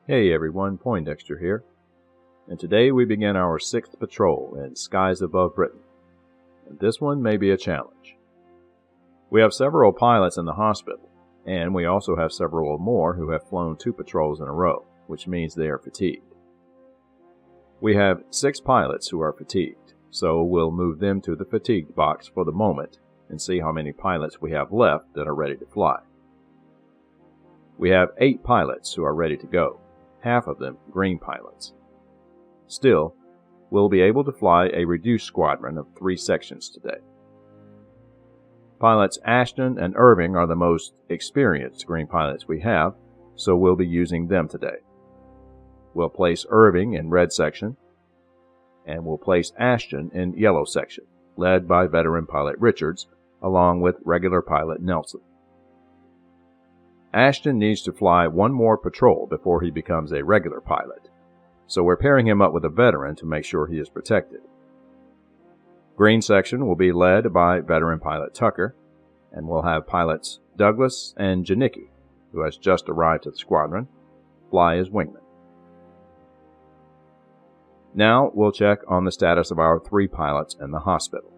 Hey everyone, Poindexter here, and today we begin our 6th patrol in skies above Britain, and this one may be a challenge. We have several pilots in the hospital, and we also have several more who have flown 2 patrols in a row, which means they are fatigued. We have 6 pilots who are fatigued, so we'll move them to the fatigued box for the moment and see how many pilots we have left that are ready to fly. We have 8 pilots who are ready to go, half of them green pilots. Still, we'll be able to fly a reduced squadron of 3 sections today. Pilots Ashton and Irving are the most experienced green pilots we have, so we'll be using them today. We'll place Irving in red section, and we'll place Ashton in yellow section, led by veteran pilot Richards, along with regular pilot Nelson. Ashton needs to fly 1 more patrol before he becomes a regular pilot, so we're pairing him up with a veteran to make sure he is protected. Green section will be led by veteran pilot Tucker, and we'll have pilots Douglas and Janicki, who has just arrived to the squadron, fly as wingmen. Now we'll check on the status of our 3 pilots in the hospital.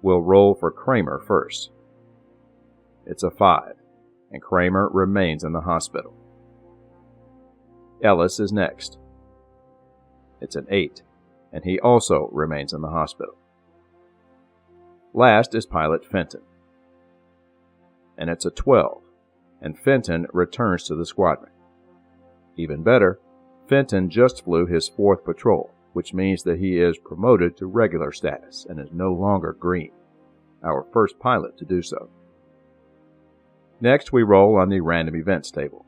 We'll roll for Kramer first. It's a 5, and Kramer remains in the hospital. Ellis is next. It's an 8, and he also remains in the hospital. Last is pilot Fenton, and it's a 12, and Fenton returns to the squadron. Even better, Fenton just flew his 4th patrol, which means that he is promoted to regular status and is no longer green, our first pilot to do so. Next, we roll on the random events table.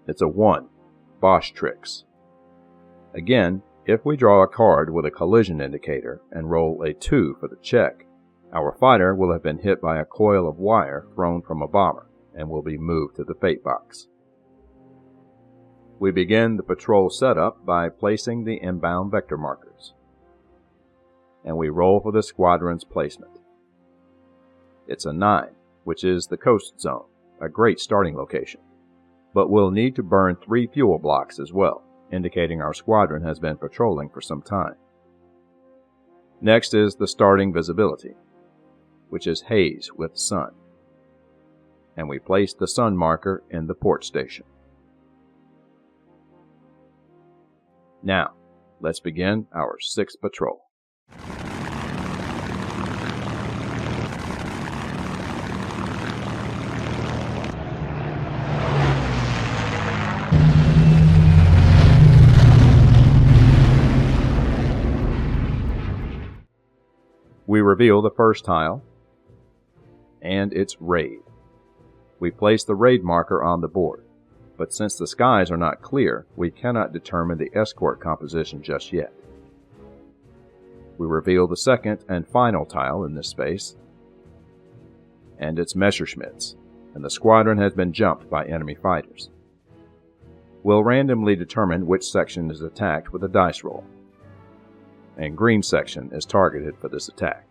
It's a 1, Bosch tricks. Again, if we draw a card with a collision indicator and roll a 2 for the check, our fighter will have been hit by a coil of wire thrown from a bomber and will be moved to the fate box. We begin the patrol setup by placing the inbound vector markers, and we roll for the squadron's placement. It's a 9, which is the coast zone, a great starting location, but we'll need to burn 3 fuel blocks as well, indicating our squadron has been patrolling for some time. Next is the starting visibility, which is haze with sun, and we place the sun marker in the port station. Now, let's begin our 6th patrol. We reveal the first tile, and it's raid. We place the raid marker on the board, but since the skies are not clear, we cannot determine the escort composition just yet. We reveal the second and final tile in this space, and it's Messerschmitts, and the squadron has been jumped by enemy fighters. We'll randomly determine which section is attacked with a dice roll, and green section is targeted for this attack.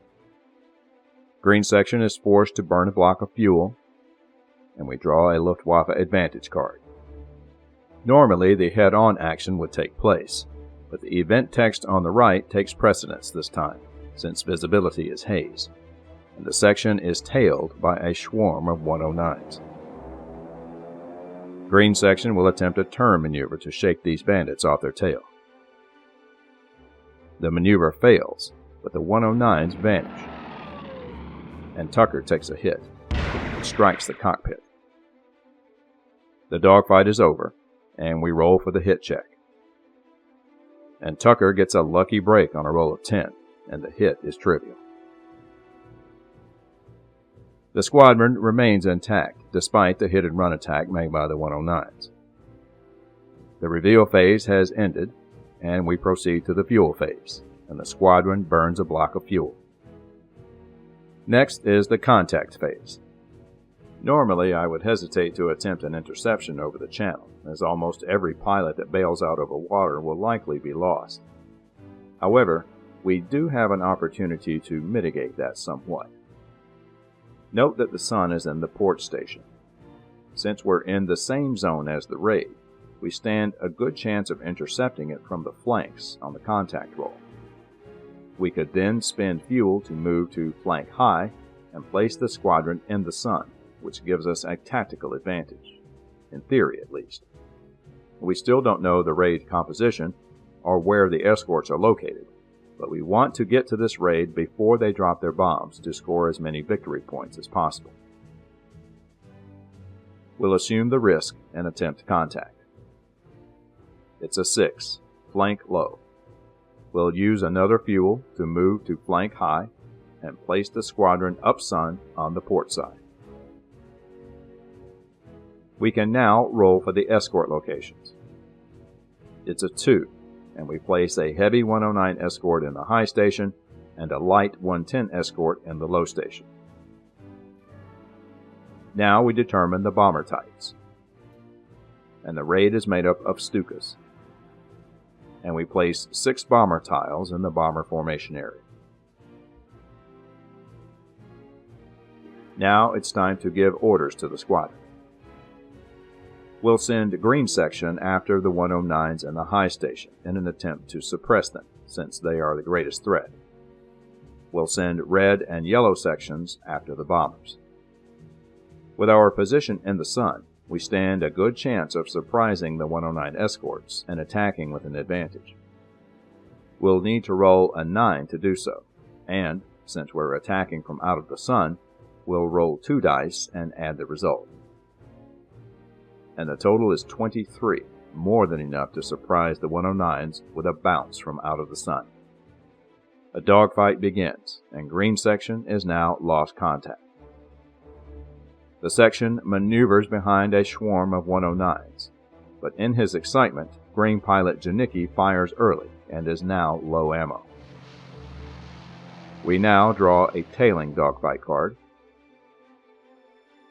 Green section is forced to burn a block of fuel, and we draw a Luftwaffe advantage card. Normally, the head-on action would take place, but the event text on the right takes precedence this time, since visibility is haze, and the section is tailed by a swarm of 109s. Green section will attempt a turn maneuver to shake these bandits off their tail. The maneuver fails, but the 109s vanish, and Tucker takes a hit, which strikes the cockpit. The dogfight is over, and we roll for the hit check. And Tucker gets a lucky break on a roll of 10, and the hit is trivial. The squadron remains intact, despite the hit-and-run attack made by the 109s. The reveal phase has ended, and we proceed to the fuel phase, and the squadron burns a block of fuel. Next is the contact phase. Normally, I would hesitate to attempt an interception over the channel, as almost every pilot that bails out over water will likely be lost. However, we do have an opportunity to mitigate that somewhat. Note that the sun is in the port station. Since we're in the same zone as the raid, we stand a good chance of intercepting it from the flanks on the contact roll. We could then spend fuel to move to flank high and place the squadron in the sun, which gives us a tactical advantage, in theory at least. We still don't know the raid composition or where the escorts are located, but we want to get to this raid before they drop their bombs to score as many victory points as possible. We'll assume the risk and attempt contact. It's a 6, flank low. We'll use another fuel to move to flank high and place the squadron up sun on the port side. We can now roll for the escort locations. It's a 2, and we place a heavy 109 escort in the high station and a light 110 escort in the low station. Now we determine the bomber types. And the raid is made up of Stukas. And we place 6 bomber tiles in the bomber formation area. Now it's time to give orders to the squadron. We'll send green section after the 109s in the high station in an attempt to suppress them, since they are the greatest threat. We'll send red and yellow sections after the bombers. With our position in the sun, we stand a good chance of surprising the 109 escorts and attacking with an advantage. We'll need to roll a 9 to do so, and, since we're attacking from out of the sun, we'll roll 2 dice and add the result. And the total is 23, more than enough to surprise the 109s with a bounce from out of the sun. A dogfight begins, and green section is now lost contact. The section maneuvers behind a swarm of 109s, but in his excitement, green pilot Janicki fires early and is now low ammo. We now draw a tailing dogfight card,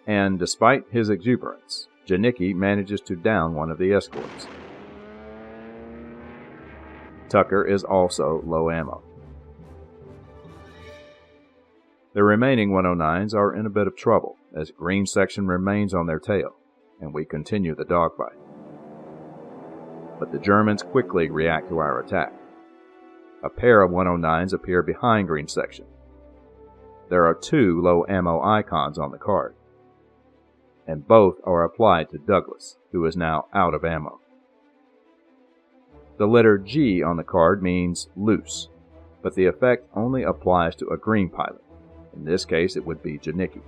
and despite his exuberance, Janicki manages to down one of the escorts. Tucker is also low ammo. The remaining 109s are in a bit of trouble, as green section remains on their tail, and we continue the dogfight. But the Germans quickly react to our attack. A pair of 109s appear behind green section. There are 2 low ammo icons on the card, and both are applied to Douglas, who is now out of ammo. The letter G on the card means loose, but the effect only applies to a green pilot. In this case, it would be Janicki.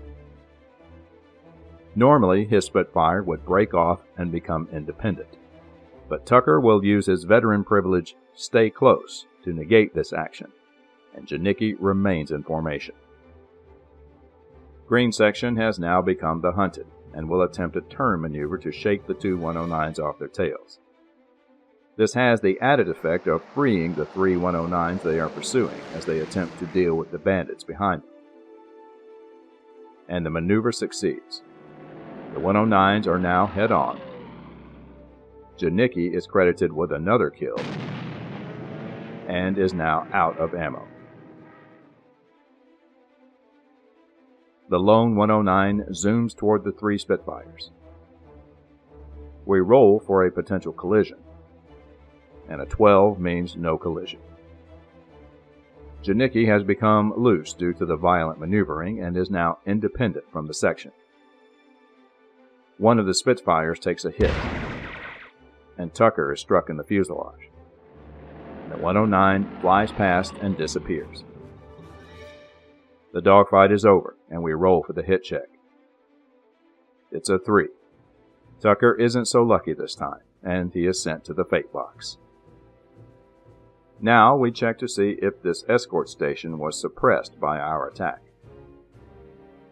Normally, his Spitfire would break off and become independent, but Tucker will use his veteran privilege, Stay Close, to negate this action, and Janicki remains in formation. Green section has now become the hunted, and will attempt a turn maneuver to shake the 2 109s off their tails. This has the added effect of freeing the 3 109s they are pursuing as they attempt to deal with the bandits behind them. And the maneuver succeeds. The 109s are now head-on. Janicki is credited with another kill and is now out of ammo. The lone 109 zooms toward the 3 Spitfires. We roll for a potential collision, and a 12 means no collision. Janicki has become loose due to the violent maneuvering and is now independent from the section. One of the Spitfires takes a hit, and Tucker is struck in the fuselage. The 109 flies past and disappears. The dogfight is over, and we roll for the hit check. It's a 3. Tucker isn't so lucky this time, and he is sent to the fate box. Now we check to see if this escort station was suppressed by our attack.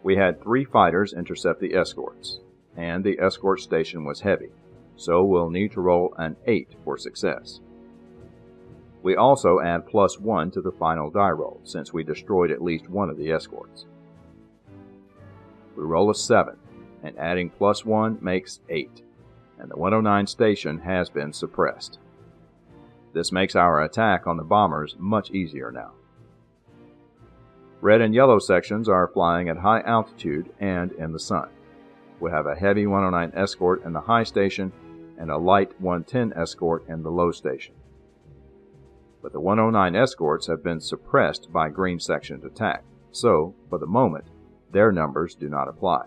We had 3 fighters intercept the escorts, and the escort station was heavy, so we'll need to roll an 8 for success. We also add +1 to the final die roll, since we destroyed at least one of the escorts. We roll a 7, and adding +1 makes 8, and the 109 station has been suppressed. This makes our attack on the bombers much easier now. Red and yellow sections are flying at high altitude and in the sun. We have a heavy 109 escort in the high station and a light 110 escort in the low station. But the 109 escorts have been suppressed by green section's attack, so, for the moment, their numbers do not apply.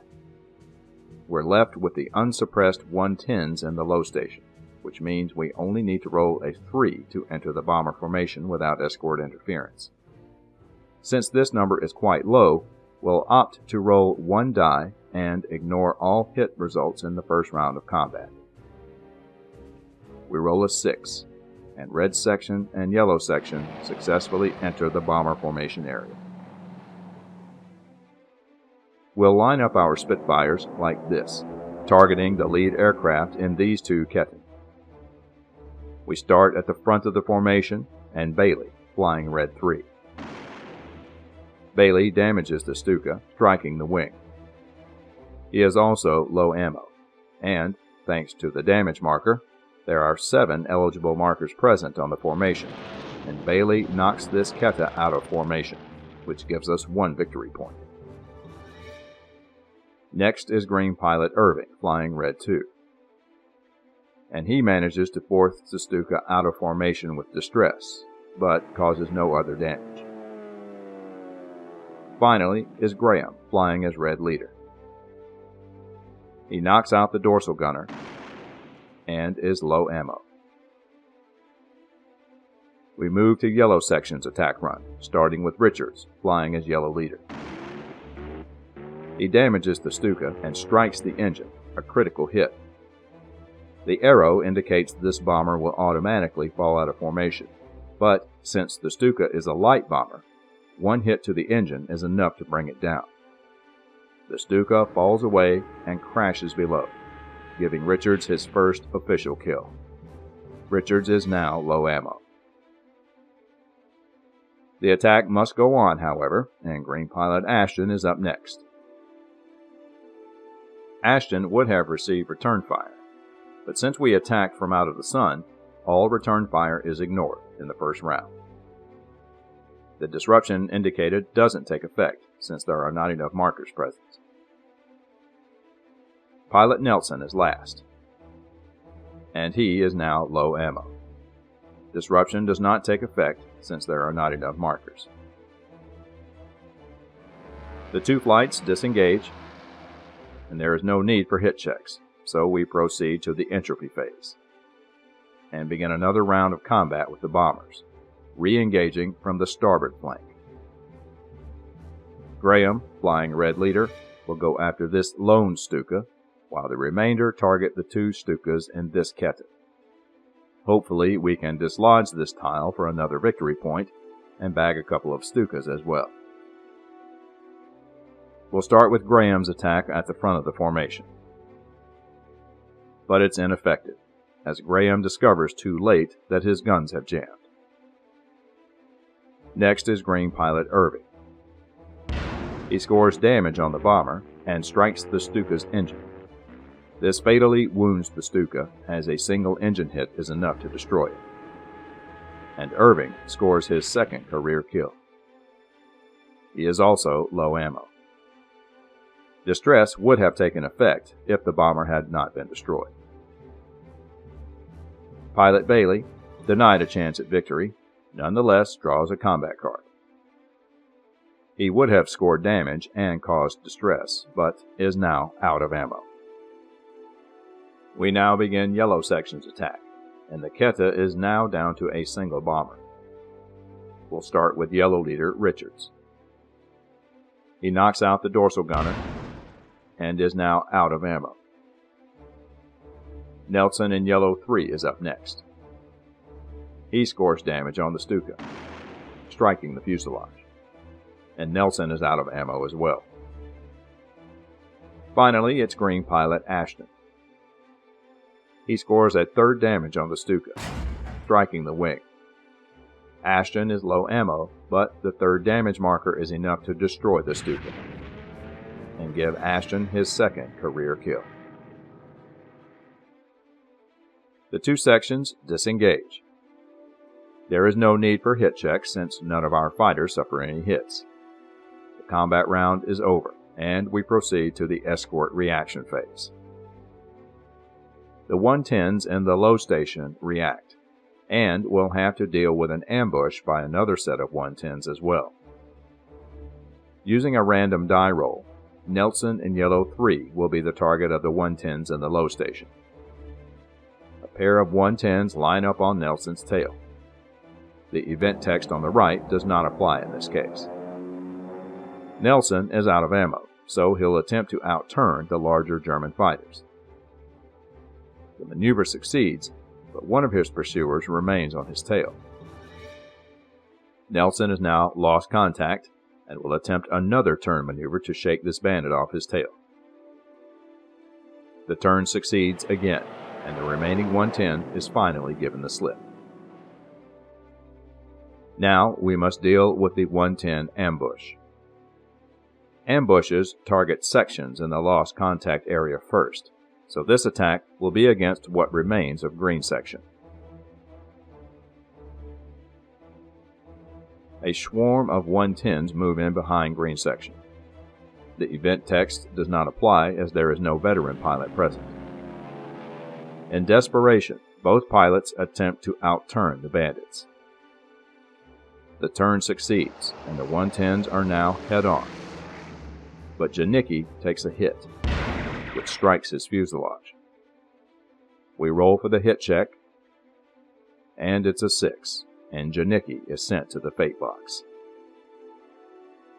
We're left with the unsuppressed 110s in the low station, which means we only need to roll a 3 to enter the bomber formation without escort interference. Since this number is quite low, we'll opt to roll 1 die and ignore all hit results in the first round of combat. We roll a 6, and red section and yellow section successfully enter the bomber formation area. We'll line up our Spitfires like this, targeting the lead aircraft in these two Ketten. We start at the front of the formation, and Bailey, flying red 3. Bailey damages the Stuka, striking the wing. He is also low ammo, and, thanks to the damage marker, there are 7 eligible markers present on the formation, and Bailey knocks this Keta out of formation, which gives us 1 victory point. Next is Green Pilot Irving, flying red 2. And he manages to force the Stuka out of formation with distress, but causes no other damage. Finally is Graham, flying as red leader. He knocks out the dorsal gunner and is low ammo. We move to yellow section's attack run, starting with Richards, flying as yellow leader. He damages the Stuka and strikes the engine, a critical hit. The arrow indicates this bomber will automatically fall out of formation, but since the Stuka is a light bomber, 1 hit to the engine is enough to bring it down. The Stuka falls away and crashes below, giving Richards his first official kill. Richards is now low ammo. The attack must go on, however, and Green Pilot Ashton is up next. Ashton would have received return fire, but since we attack from out of the sun, all return fire is ignored in the first round. The disruption indicated doesn't take effect, since there are not enough markers present. Pilot Nelson is last, and he is now low ammo. Disruption does not take effect, since there are not enough markers. The 2 flights disengage, and there is no need for hit checks, so we proceed to the entropy phase, and begin another round of combat with the bombers, re-engaging from the starboard flank. Graham, flying red leader, will go after this lone Stuka, while the remainder target the 2 Stukas in this Ketten. Hopefully we can dislodge this tile for another victory point, and bag a couple of Stukas as well. We'll start with Graham's attack at the front of the formation. But it's ineffective, as Graham discovers too late that his guns have jammed. Next is Green Pilot Irving. He scores damage on the bomber and strikes the Stuka's engine. This fatally wounds the Stuka, as a single engine hit is enough to destroy it. And Irving scores his second career kill. He is also low ammo. Distress would have taken effect if the bomber had not been destroyed. Pilot Bailey, denied a chance at victory, nonetheless draws a combat card. He would have scored damage and caused distress, but is now out of ammo. We now begin yellow section's attack, and the Keta is now down to a single bomber. We'll start with yellow leader Richards. He knocks out the dorsal gunner and is now out of ammo. Nelson in yellow 3 is up next. He scores damage on the Stuka, striking the fuselage, and Nelson is out of ammo as well. Finally, it's Green Pilot Ashton. He scores a 3rd damage on the Stuka, striking the wing. Ashton is low ammo, but the 3rd damage marker is enough to destroy the Stuka, and give Ashton his second career kill. The 2 sections disengage. There is no need for hit checks since none of our fighters suffer any hits. The combat round is over, and we proceed to the escort reaction phase. The 110s in the low station react, and will have to deal with an ambush by another set of 110s as well. Using a random die roll, Nelson in yellow 3 will be the target of the 110s in the low station. A pair of 110s line up on Nelson's tail. The event text on the right does not apply in this case. Nelson is out of ammo, so he'll attempt to outturn the larger German fighters. The maneuver succeeds, but one of his pursuers remains on his tail. Nelson has now lost contact and will attempt another turn maneuver to shake this bandit off his tail. The turn succeeds again, and the remaining 110 is finally given the slip. Now we must deal with the 110 ambush. Ambushes target sections in the lost contact area first, so this attack will be against what remains of green section. A swarm of 110s move in behind green section. The event text does not apply as there is no veteran pilot present. In desperation, both pilots attempt to outturn the bandits. The turn succeeds, and the 110s are now head-on. But Janicki takes a hit, which strikes his fuselage. We roll for the hit check, and it's a 6, and Janicki is sent to the fate box.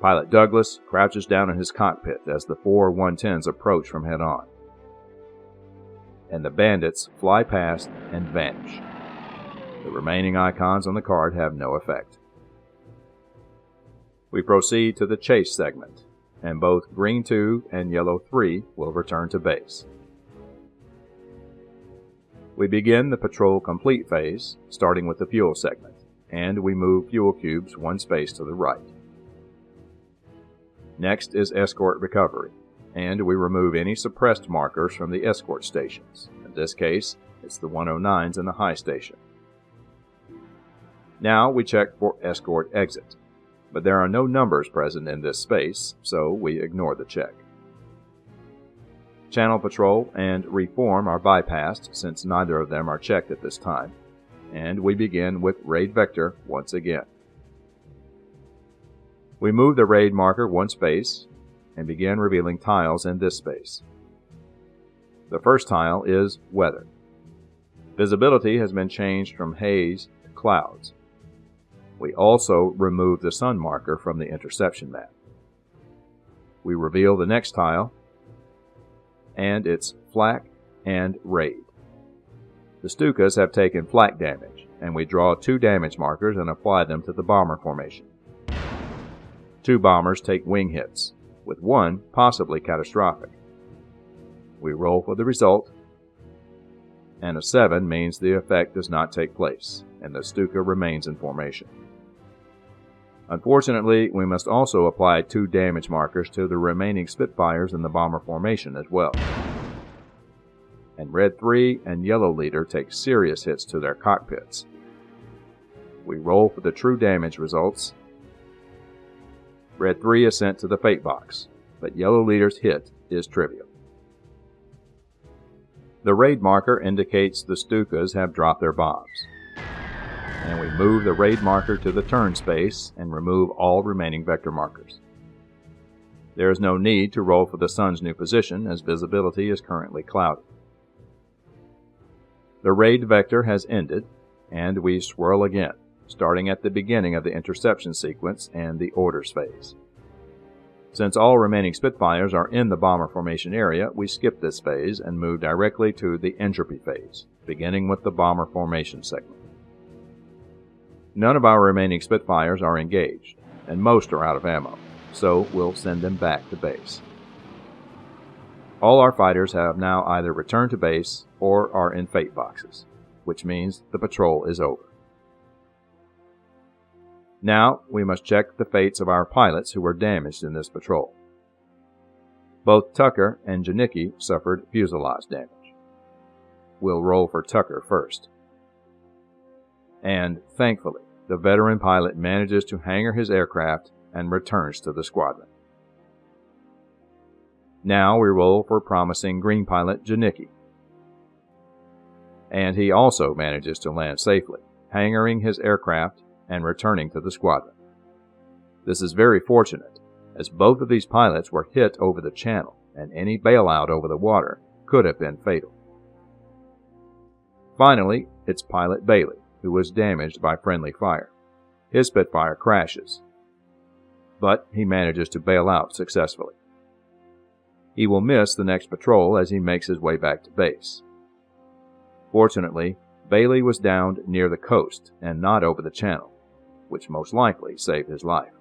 Pilot Douglas crouches down in his cockpit as the 4 110s approach from head-on, and the bandits fly past and vanish. The remaining icons on the card have no effect. We proceed to the chase segment, and both green 2 and yellow 3 will return to base. We begin the patrol complete phase, starting with the fuel segment, and we move fuel cubes 1 space to the right. Next is escort recovery, and we remove any suppressed markers from the escort stations. In this case, it's the 109s in the high station. Now we check for escort exit, but there are no numbers present in this space, so we ignore the check. Channel patrol and reform are bypassed since neither of them are checked at this time, and we begin with raid vector once again. We move the raid marker 1 space and begin revealing tiles in this space. The first tile is weather. Visibility has been changed from haze to clouds. We also remove the sun marker from the interception map. We reveal the next tile, and it's flak and raid. The Stukas have taken flak damage, and we draw 2 damage markers and apply them to the bomber formation. 2 bombers take wing hits, with 1 possibly catastrophic. We roll for the result, and a 7 means the effect does not take place, and the Stuka remains in formation. Unfortunately, we must also apply 2 damage markers to the remaining Spitfires in the bomber formation as well. And Red 3 and Yellow Leader take serious hits to their cockpits. We roll for the true damage results. Red 3 is sent to the fate box, but Yellow Leader's hit is trivial. The raid marker indicates the Stukas have dropped their bombs, and we move the raid marker to the turn space and remove all remaining vector markers. There is no need to roll for the sun's new position as visibility is currently clouded. The raid vector has ended, and we swirl again, starting at the beginning of the interception sequence and the orders phase. Since all remaining Spitfires are in the bomber formation area, we skip this phase and move directly to the entropy phase, beginning with the bomber formation segment. None of our remaining Spitfires are engaged, and most are out of ammo, so we'll send them back to base. All our fighters have now either returned to base or are in fate boxes, which means the patrol is over. Now we must check the fates of our pilots who were damaged in this patrol. Both Tucker and Janicki suffered fuselage damage. We'll roll for Tucker first. And, thankfully, the veteran pilot manages to hangar his aircraft and returns to the squadron. Now we roll for promising green pilot Janicki. and he also manages to land safely, hangering his aircraft and returning to the squadron. This is very fortunate, as both of these pilots were hit over the channel, and any bailout over the water could have been fatal. Finally, it's Pilot Bailey, who was damaged by friendly fire. His Spitfire crashes, but he manages to bail out successfully. He will miss the next patrol as he makes his way back to base. Fortunately, Bailey was downed near the coast and not over the channel, which most likely saved his life.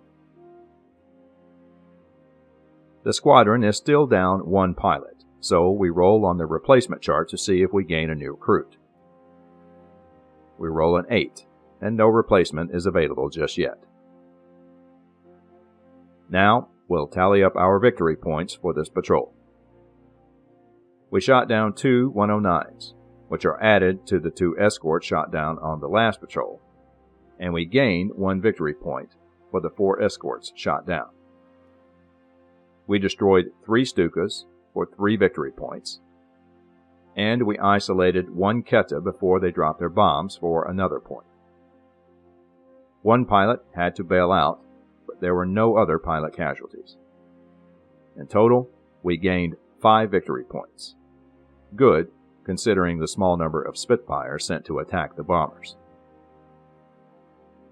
The squadron is still down one pilot, so we roll on the replacement chart to see if we gain a new recruit. We roll an 8, and no replacement is available just yet. Now, we'll tally up our victory points for this patrol. We shot down 2 109s, which are added to the 2 escorts shot down on the last patrol, and we gain 1 victory point for the 4 escorts shot down. We destroyed 3 Stukas for 3 victory points, and we isolated 1 Keta before they dropped their bombs for another point. 1 pilot had to bail out, but there were no other pilot casualties. In total, we gained 5 victory points. Good, considering the small number of Spitfires sent to attack the bombers.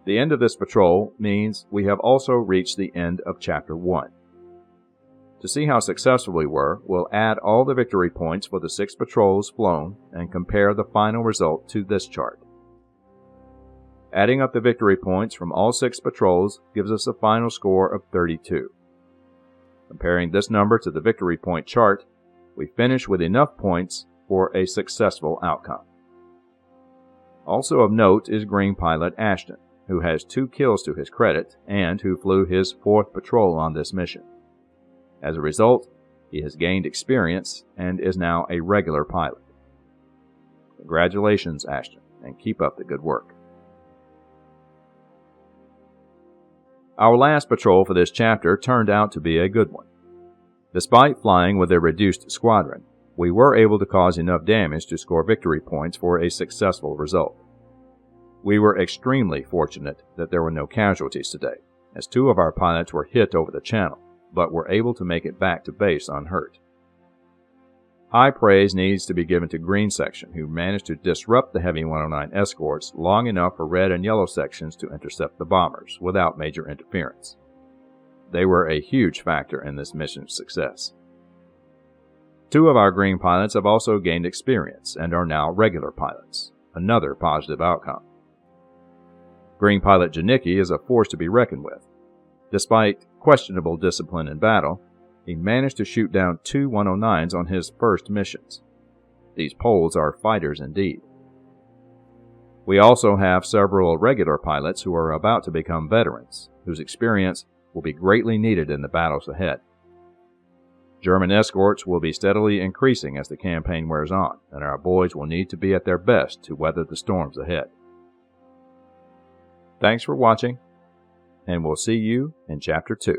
The end of this patrol means we have also reached the end of Chapter 1. To see how successful we were, we'll add all the victory points for the 6 patrols flown and compare the final result to this chart. Adding up the victory points from all 6 patrols gives us a final score of 32. Comparing this number to the victory point chart, we finish with enough points for a successful outcome. Also of note is Green Pilot Ashton, who has 2 kills to his credit and who flew his 4th patrol on this mission. As a result, he has gained experience and is now a regular pilot. Congratulations, Ashton, and keep up the good work. Our last patrol for this chapter turned out to be a good one. Despite flying with a reduced squadron, we were able to cause enough damage to score victory points for a successful result. We were extremely fortunate that there were no casualties today, as 2 of our pilots were hit over the channel, but were able to make it back to base unhurt. High praise needs to be given to Green Section, who managed to disrupt the Heavy 109 escorts long enough for Red and Yellow Sections to intercept the bombers without major interference. They were a huge factor in this mission's success. 2 of our Green pilots have also gained experience and are now regular pilots, another positive outcome. Green Pilot Janicki is a force to be reckoned with. Despite questionable discipline in battle, he managed to shoot down 2 109s on his first missions. These Poles are fighters indeed. We also have several regular pilots who are about to become veterans, whose experience will be greatly needed in the battles ahead. German escorts will be steadily increasing as the campaign wears on, and our boys will need to be at their best to weather the storms ahead. Thanks for watching, and we'll see you in Chapter 2.